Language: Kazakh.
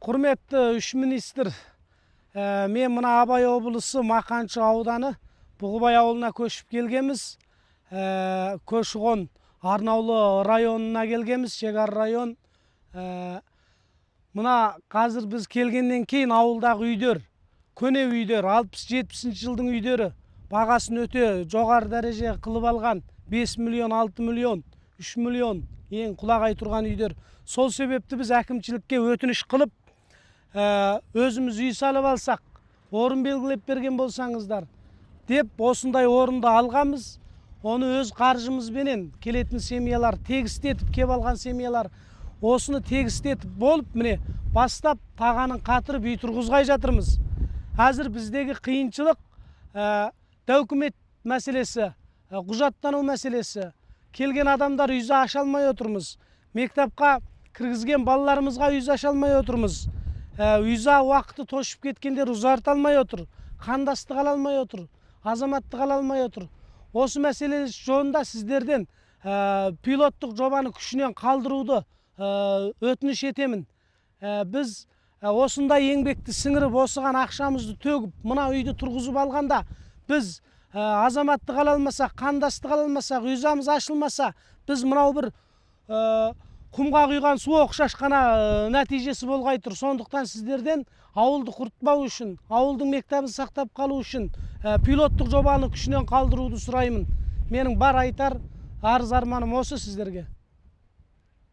Құрметті үш министр, мен мына Абай облысы Мақаншы ауданы Бұғыбай ауылына көшіп келгеміз. Көші-қон Арнаулы районына келгеміз, шекара район. Мына қазір біз келгеннен кейін ауылдағы үйдер, көне үйдер, 60-70 жылдың үйдері бағасын өте жоғары дәреже қылып алған. 5 миллион, 6 миллион, 3 миллион ең құлағай тұрған үйдер. Сол себепті біз әкімшілікке өтініш қылып, өзіміз үй салып алсақ, орын белгілеп берген болсаңыздар деп осындай орынды алғамыз. Оны өз қаржымызбенен келетін семьялар, тегістетіп кеп алған семьялар осыны тегістетіп болып, міне бастап тағанын қатырып үй тұрғызғай жатырмыз. Әзір біздегі қиыншылық документ мәселесі, құжаттану мәселесі. Келген адамдар үйді аша алмай отырмыз. Мектепқа кіргізген балаларымызға үйді аша алмай отырмыз. Үйді уақыты тошып кеткендер ұзарта алмай отыр. Қандастық ала алмай отыр. Азаматтық ала алмай отыр. Осы мәселе жолында сіздерден пилоттық жобаны күшінен қалдыруды өтініш етемін. Біз осындай еңбекті сіңіріп, осыған ақшамызды төгіп, мына үйді тұрғызып алғанда, біз азаматтық ала алмасақ, қандастық ала алмасақ, үйзамыз ашылмаса, біз мынау бір құмға құйған су оқшашқана нәтижесі болғай тұр. Сондықтан сіздерден ауылды құртпау үшін, ауылдың мектебін сақтап қалу үшін пилоттық жобаны күшінен қалдыруды сұраймын. Менің бар айтар арыз арманым осы сіздерге.